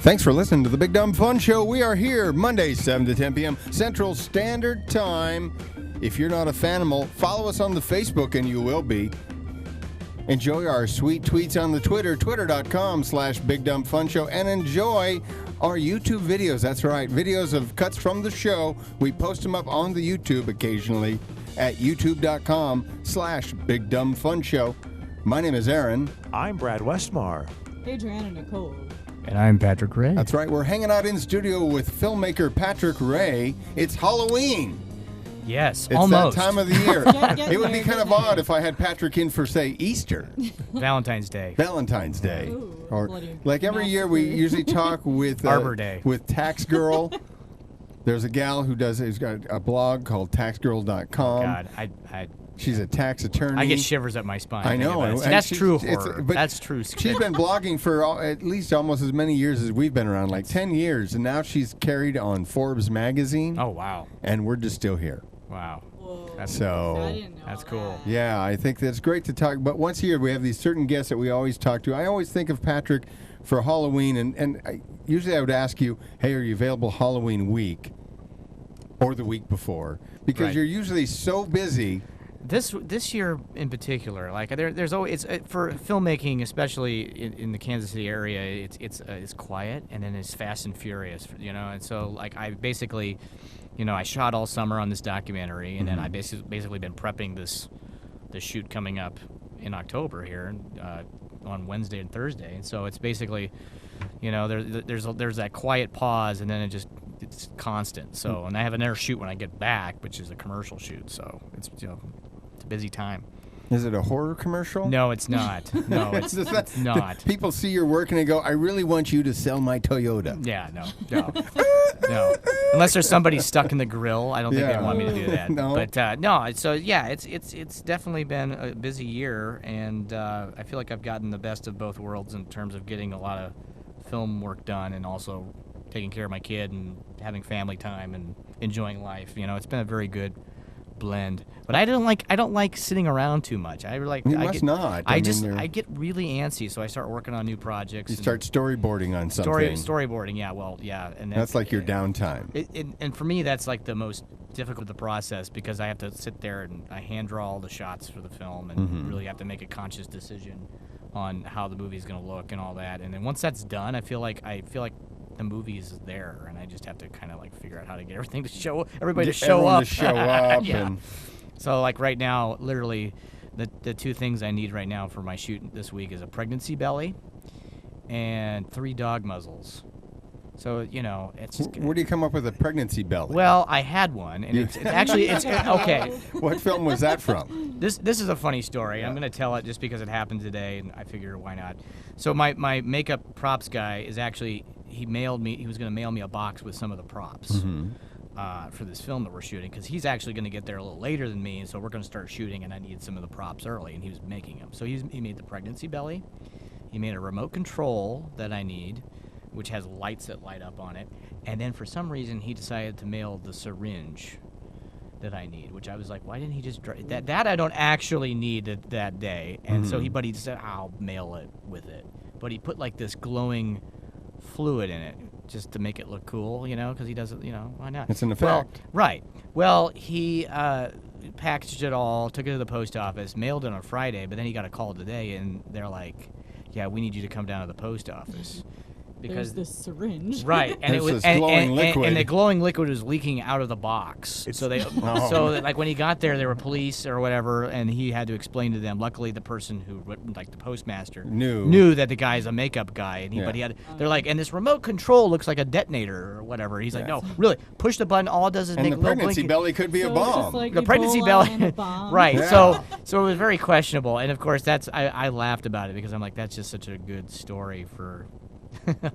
Thanks for listening to the Big Dumb Fun Show. We are here Mondays, 7 to 10 p.m. Central Standard Time. If you're not a Fanimal, follow us on the Facebook and you will be. Enjoy our sweet tweets on the Twitter, twitter.com/BigDumbFunShow, and enjoy our YouTube videos. That's right, videos of cuts from the show. We post them up on the YouTube occasionally at youtube.com/BigDumbFunShow. My name is Aaron. I'm Brad Westmar. Adriana Nicole. And I'm Patrick Rea. That's right. We're hanging out in studio with filmmaker Patrick Rea. It's Halloween. Yes, It's almost. that time of the year. Get It would be kind of odd if I had Patrick in for, say, Easter. Valentine's Day. Valentine's Day. Ooh, Or bloody like every year we massacre. usually talk with Arbor Day. with Tax Girl. There's a gal who's got a blog called taxgirl.com. God, She's a tax attorney. I get shivers up my spine. I know. And and that's she's- true it's- horror. but That's true. She's been blogging for at least almost as many years as we've been around, like 10 years, and now she's carried on Forbes magazine. Oh, wow. And we're just still here. Wow. Whoa. So- I didn't know That's that. cool. Yeah, I think that's great to talk. But once a year, we have these certain guests that we always talk to. I always think of Patrick for Halloween, and usually I would ask you, hey, are you available Halloween week or the week before? Because Right. you're usually so busy. This year in particular, like there's always for filmmaking, especially in the Kansas City area, it's quiet and then it's fast and furious, And so like I basically, I shot all summer on this documentary, and then I basically been prepping this shoot coming up in October here on Wednesday and Thursday, and so it's basically, there's that quiet pause, and then it's constant. So and I have another shoot when I get back, which is a commercial shoot. So it's it's a busy time. Is it a horror commercial? No, it's not. No, it's not. People see your work and they go, I really want you to sell my Toyota. Yeah, no. Unless there's somebody stuck in the grill, I don't think Yeah. they want me to do that. No. But no. So yeah, it's definitely been a busy year, and I feel like I've gotten the best of both worlds in terms of getting a lot of film work done, and also taking care of my kid and having family time and enjoying life. It's been a very good blend. But I don't like sitting around too much. I not. I mean, get really antsy, so I start working on new projects. you start storyboarding on something. Storyboarding, yeah. Well, yeah, and That's like your downtime. And for me, that's like the most difficult of the process, because I have to sit there and I hand draw all the shots for the film, and really have to make a conscious decision on how the movie's going to look and all that. And then once that's done, I feel like the movie is there, and I just have to kind of like figure out how to get everything to everybody to show Everyone up. to show up. Yeah. And So like right now, literally, the two things I need right now for my shoot this week is a pregnancy belly and 3 dog muzzles. So it's just where do you come up with a pregnancy belly? well, I had one, and it's actually okay. What film was that from? This is a funny story. I'm gonna tell it just because it happened today, and I figure why not. So my makeup props guy is actually he was gonna mail me a box with some of the props for this film that we're shooting, because he's actually gonna get there a little later than me, and so we're gonna start shooting, and I needed some of the props early, and he was making them. So he made the pregnancy belly, he made a remote control that I need, which has lights that light up on it, and then for some reason he decided to mail the syringe that I need, which I was like, why didn't he just that I don't actually need that day. And so he said, I'll mail it with it, but he put like this glowing fluid in it just to make it look cool, because he doesn't, why not? It's an Well, effect. right. Well, he packaged it all, took it to the post office, mailed it on Friday, but then he got a call today, and they're like, yeah, we need you to come down to the post office. Because There's this syringe. right, and it There's was this glowing liquid. and the glowing liquid was leaking out of the box. So like when he got there were police or whatever, and he had to explain to them. Luckily, the person who like the postmaster knew that the guy's a makeup guy, and they're like, and this remote control looks like a detonator or whatever. He's like, no, really, push the button. All it does is And make the a little pregnancy blinking. belly could be a So it's just bomb. like The you pregnancy pull out belly, and a bomb. right? Yeah. So it was very questionable, and of course I laughed about it, because I'm like, that's just such a good story for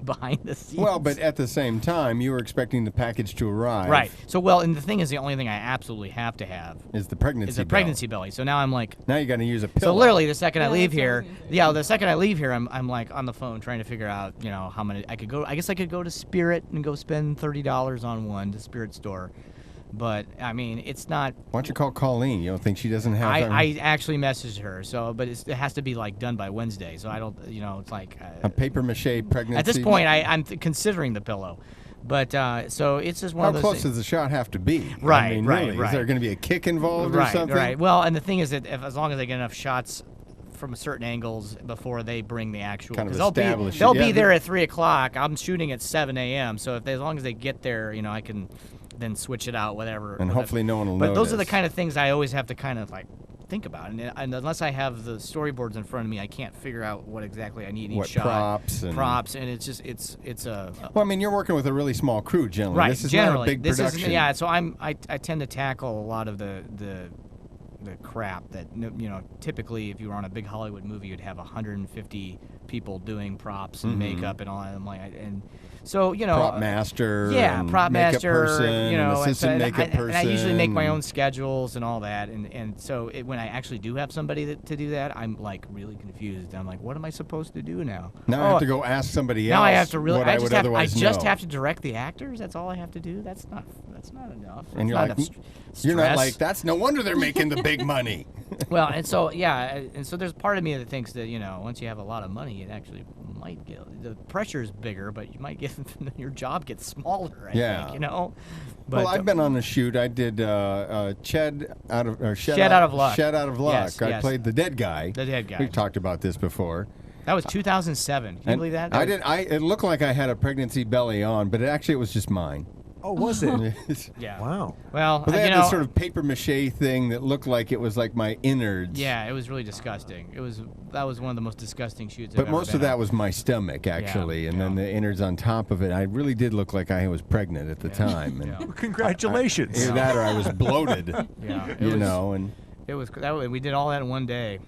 behind the scenes. Well, but at the same time, you were expecting the package to arrive. right. So and the thing is, the only thing I absolutely have to have Is the pregnancy is a pregnancy belly. So now I'm like, Now you got to use a pillow. so literally the second I Yeah, leave that's what I here, was gonna say. the second I leave here, I'm like on the phone trying to figure out, how many I could go. I guess I could go to Spirit and go spend $30 on one, the Spirit store. But I mean, it's not. Why don't you call Colleen? You don't think she doesn't have? I actually messaged her, so but it has to be like done by Wednesday. So I don't, it's like a paper mache pregnancy. At this point, I'm considering the pillow, but so it's just one How of those. close things. does the shot have to be? Right, I mean, right, really, right. Is there going to be a kick involved Right, or something? right. Well, and the thing is that as long as they get enough shots from certain angles before they bring the actual, Kind of because establish it. they'll Yeah, be there at 3 o'clock. I'm shooting at 7 a.m. So as long as they get there, I can then switch it out, whatever. And hopefully no one will But notice. those are the kind of things I always have to kind of like think about, and unless I have the storyboards in front of me, I can't figure out what exactly I need in each shot. Props, and it's just it's a. Well, I mean, you're working with a really small crew generally. Right, This is generally, not a big this production. is, yeah. So I tend to tackle a lot of the crap that typically if you were on a big Hollywood movie, you'd have 150 people doing props and makeup and all that. And so prop master, yeah, and prop makeup master, person, and assistant makeup person, and I usually make my own schedules and all that. And so when I actually do have somebody to do that, I'm like really confused. I'm like, what am I supposed to do now? Now I have to go ask somebody else. Now I have to really. What I would otherwise just know. have to direct the actors. That's all I have to do. That's not enough. And you're like, you're not like, that's no wonder they're making the big money. Well, and so and so there's part of me that thinks that once you have a lot of money, it actually might get the pressure is bigger, but you might get your job gets smaller. I think, But, well, I've been on a shoot. I did Shed Out of Luck. Shed Out of Luck. Shed Out of Luck. Yes, I played the dead guy. The dead guy. We've talked about this before. That was 2007. Can you believe that? It looked like I had a pregnancy belly on, but it was just mine. Oh, was it? Yeah. Wow. Well, they had this sort of paper mache thing that looked like it was like my innards. Yeah, it was really disgusting. That was one of the most disgusting shoots. But most of that was my stomach, actually, and then the innards on top of it. I really did look like I was pregnant at the time. And Well, congratulations. either that or I was bloated. Yeah. And it was we did all that in one day.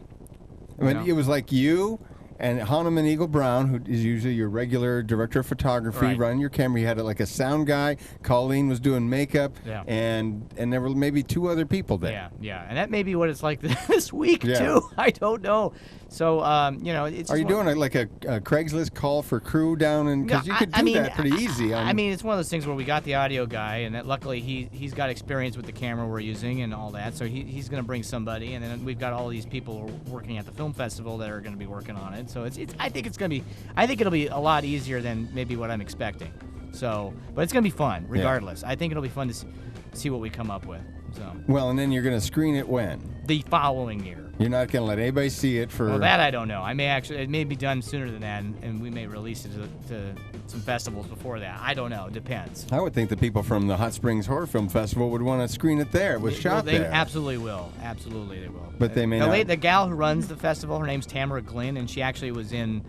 I mean, it was like you and Hahnemann Eagle Brown, who is usually your regular director of photography, Right. running your camera. You had like a sound guy. Colleen was doing makeup, Yeah. and there were maybe 2 other people there. Yeah, and that may be what it's like this week Yeah. too. I don't know. So it's. Are you doing a Craigslist call for crew down in? Because you could do that pretty easy. I mean, it's one of those things where we got the audio guy, and that luckily he's got experience with the camera we're using and all that. So he's going to bring somebody, and then we've got all these people working at the film festival that are going to be working on it. So I think it'll be a lot easier than maybe what I'm expecting. So, but it's going to be fun regardless. I think it'll be fun to see what we come up with. So. Well, and then you're going to screen it when? The following year. You're not going to let anybody see it for... Well, that I don't know. It may be done sooner than that, and we may release it to some festivals before that. I don't know. It depends. I would think the people from the Hot Springs Horror Film Festival would want to screen it there. It was shot They there. absolutely will. Absolutely they will. But they may not. The gal who runs the festival, her name's Tamara Glynn, and she actually was in